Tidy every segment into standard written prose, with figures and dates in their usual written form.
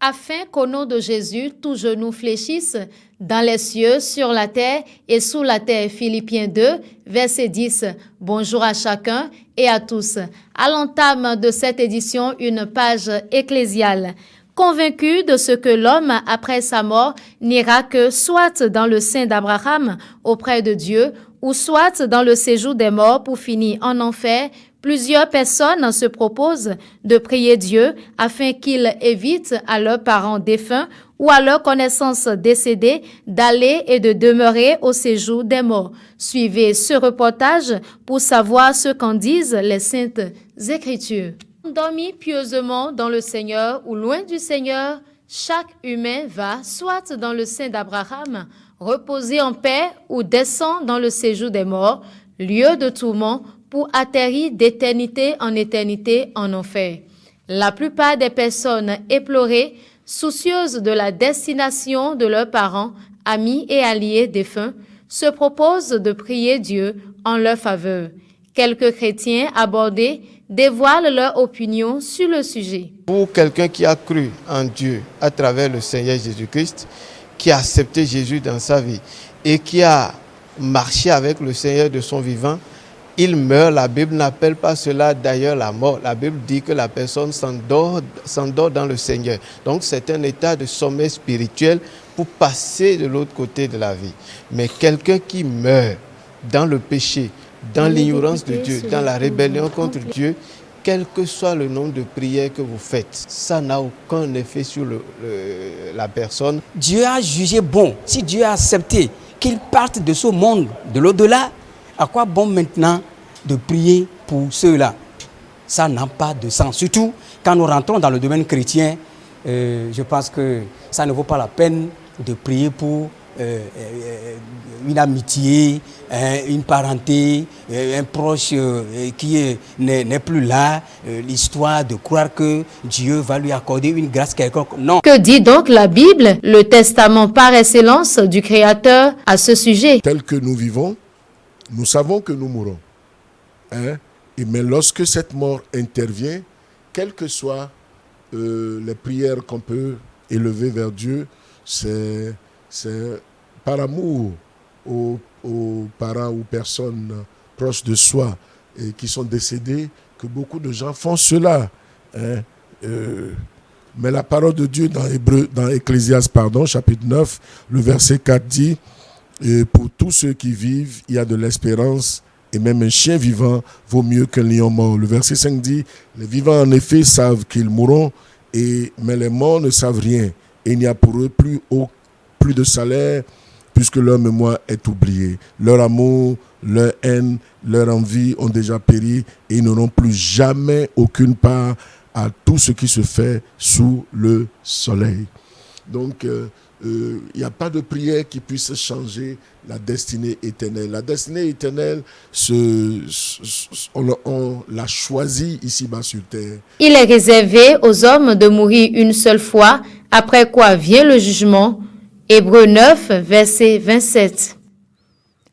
afin qu'au nom de Jésus, tout genou fléchisse dans les cieux, sur la terre et sous la terre. Philippiens 2, verset 10. Bonjour à chacun et à tous. À l'entame de cette édition, une page ecclésiale. Convaincu de ce que l'homme, après sa mort, n'ira que soit dans le sein d'Abraham auprès de Dieu, ou soit dans le séjour des morts pour finir en enfer, plusieurs personnes se proposent de prier Dieu afin qu'il évite à leurs parents défunts ou à leurs connaissances décédées d'aller et de demeurer au séjour des morts. Suivez ce reportage pour savoir ce qu'en disent les saintes Écritures. Endormi pieusement dans le Seigneur ou loin du Seigneur, chaque humain va soit dans le sein d'Abraham, reposer en paix, ou descend dans le séjour des morts, lieu de tourment, pour atterrir d'éternité en enfer. La plupart des personnes éplorées, soucieuses de la destination de leurs parents, amis et alliés défunts, se proposent de prier Dieu en leur faveur. Quelques chrétiens abordés dévoilent leur opinion sur le sujet. Pour quelqu'un qui a cru en Dieu à travers le Seigneur Jésus-Christ, qui a accepté Jésus dans sa vie et qui a marché avec le Seigneur de son vivant, il meurt. La Bible n'appelle pas cela d'ailleurs la mort. La Bible dit que la personne s'endort dans le Seigneur. Donc c'est un état de sommeil spirituel pour passer de l'autre côté de la vie. Mais quelqu'un qui meurt dans le péché, dans l'ignorance de Dieu, dans la rébellion contre Dieu, quel que soit le nombre de prières que vous faites, ça n'a aucun effet sur la personne. Dieu a jugé bon. Si Dieu a accepté qu'il parte de ce monde, de l'au-delà, à quoi bon maintenant de prier pour ceux-là? Ça n'a pas de sens. Surtout quand nous rentrons dans le domaine chrétien, je pense que ça ne vaut pas la peine de prier pour une amitié, une parenté, un proche qui n'est plus là, l'histoire de croire que Dieu va lui accorder une grâce quelconque. Non. Que dit donc la Bible, le testament par excellence du Créateur, à ce sujet? Tel que nous vivons, nous savons que nous mourrons. Mais lorsque cette mort intervient, quelles que soient les prières qu'on peut élever vers Dieu, c'est par amour aux parents ou personnes proches de soi et qui sont décédés que beaucoup de gens font cela. Mais la parole de Dieu dans Ecclésiaste, chapitre 9, le verset 4 dit: et pour tous ceux qui vivent, il y a de l'espérance, et même un chien vivant vaut mieux qu'un lion mort. Le verset 5 dit: les vivants en effet savent qu'ils mourront, mais les morts ne savent rien, et il n'y a pour eux plus de salaire, puisque leur mémoire est oubliée. Leur amour, leur haine, leur envie ont déjà péri, et ils n'auront plus jamais aucune part à tout ce qui se fait sous le soleil. Donc, il n'y a pas de prière qui puisse changer la destinée éternelle. La destinée éternelle, on l'a choisie ici-bas sur terre. Il est réservé aux hommes de mourir une seule fois, après quoi vient le jugement. Hébreux 9, verset 27.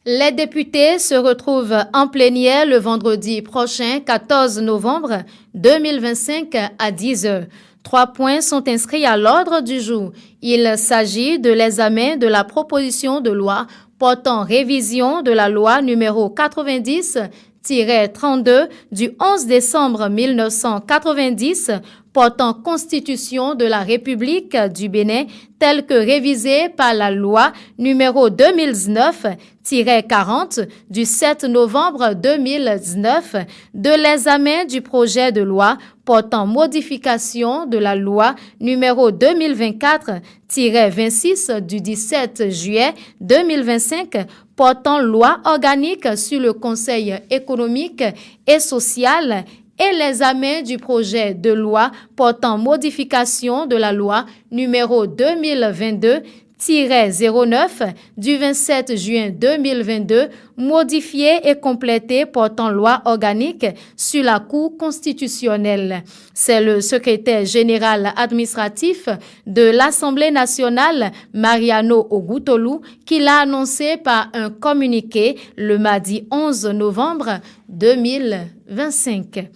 Les députés se retrouvent en plénière le vendredi prochain, 14 novembre 2025 à 10h. 3 points sont inscrits à l'ordre du jour. Il s'agit de l'examen de la proposition de loi portant révision de la loi numéro 90-32 du 11 décembre 1990 portant constitution de la République du Bénin telle que révisée par la loi numéro 2019-40 du 7 novembre 2019, de l'examen du projet de loi portant modification de la loi numéro 2024-26 du 17 juillet 2025 portant loi organique sur le Conseil économique et social et l'examen du projet de loi portant modification de la loi numéro 2022-09 du 27 juin 2022, modifié et complété portant loi organique sur la Cour constitutionnelle. C'est le secrétaire général administratif de l'Assemblée nationale, Mariano Ogutolu, qui l'a annoncé par un communiqué le mardi 11 novembre 2025.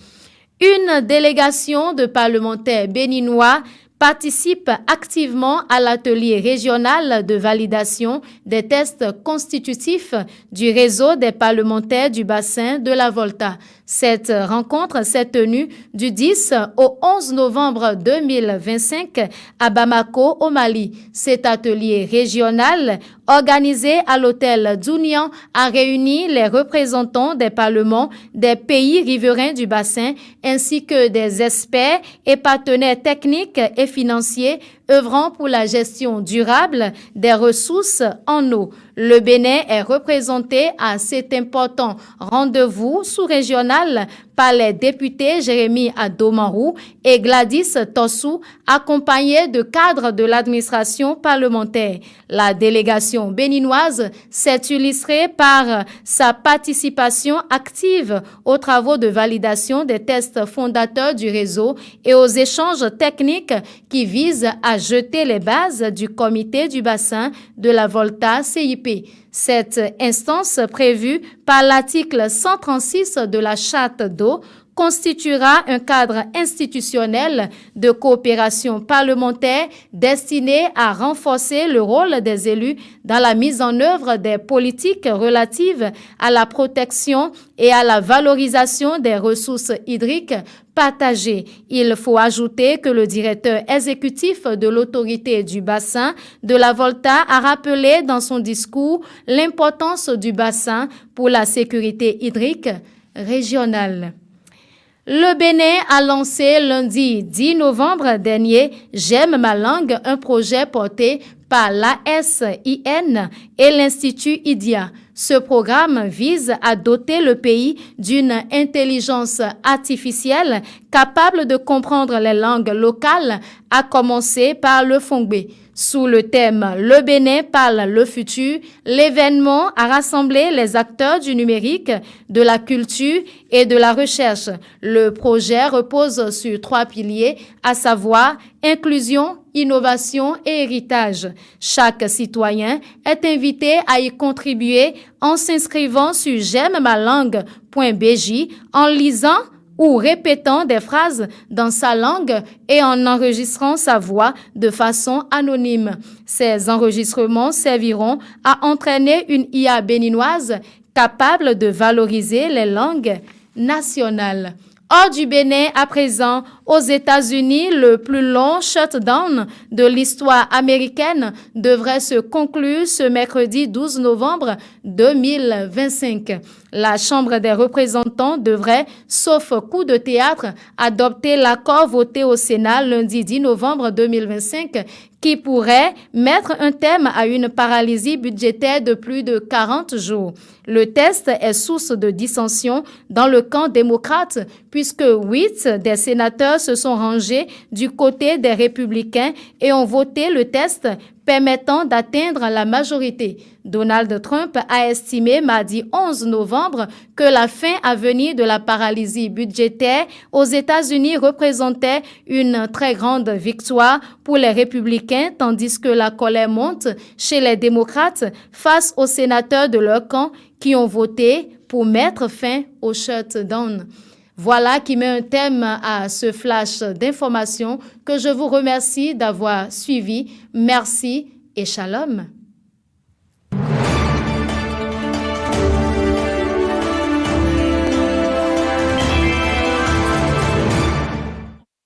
Une délégation de parlementaires béninois participe activement à l'atelier régional de validation des tests constitutifs du réseau des parlementaires du bassin de la Volta. Cette rencontre s'est tenue du 10 au 11 novembre 2025 à Bamako, au Mali. Cet atelier régional, organisé à l'hôtel Dounian, a réuni les représentants des parlements des pays riverains du bassin ainsi que des experts et partenaires techniques et financiers œuvrant pour la gestion durable des ressources en eau. Le Bénin est représenté à cet important rendez-vous sous-régional par les députés Jérémy Adomarou et Gladys Tossou, accompagnés de cadres de l'administration parlementaire. La délégation béninoise s'est illustrée par sa participation active aux travaux de validation des tests fondateurs du réseau et aux échanges techniques qui visent à jeter les bases du comité du bassin de la Volta CIP. Cette instance prévue par l'article 136 de la Charte d'eau constituera un cadre institutionnel de coopération parlementaire destiné à renforcer le rôle des élus dans la mise en œuvre des politiques relatives à la protection et à la valorisation des ressources hydriques partagées. Il faut ajouter que le directeur exécutif de l'autorité du bassin de la Volta a rappelé dans son discours l'importance du bassin pour la sécurité hydrique régionale. Le Bénin a lancé lundi 10 novembre dernier J'aime ma langue, un projet porté par l'ASIN et l'Institut IDIA. Ce programme vise à doter le pays d'une intelligence artificielle capable de comprendre les langues locales, à commencer par le Fongbe. Sous le thème « Le Bénin parle le futur », l'événement a rassemblé les acteurs du numérique, de la culture et de la recherche. Le projet repose sur 3 piliers, à savoir inclusion, innovation et héritage. Chaque citoyen est invité à y contribuer en s'inscrivant sur j'aime-ma-langue.bj, en lisant ou répétant des phrases dans sa langue et en enregistrant sa voix de façon anonyme. Ces enregistrements serviront à entraîner une IA béninoise capable de valoriser les langues nationales. Hors du Bénin, à présent, aux États-Unis, le plus long shutdown de l'histoire américaine devrait se conclure ce mercredi 12 novembre 2025. La Chambre des représentants devrait, sauf coup de théâtre, adopter l'accord voté au Sénat lundi 10 novembre 2025 qui pourrait mettre un terme à une paralysie budgétaire de plus de 40 jours. Le test est source de dissension dans le camp démocrate puisque 8 des sénateurs se sont rangés du côté des républicains et ont voté le test permettant d'atteindre la majorité. Donald Trump a estimé mardi 11 novembre que la fin à venir de la paralysie budgétaire aux États-Unis représentait une très grande victoire pour les républicains, tandis que la colère monte chez les démocrates face aux sénateurs de leur camp qui ont voté pour mettre fin au shutdown. Voilà qui met un thème à ce flash d'information que je vous remercie d'avoir suivi. Merci et shalom.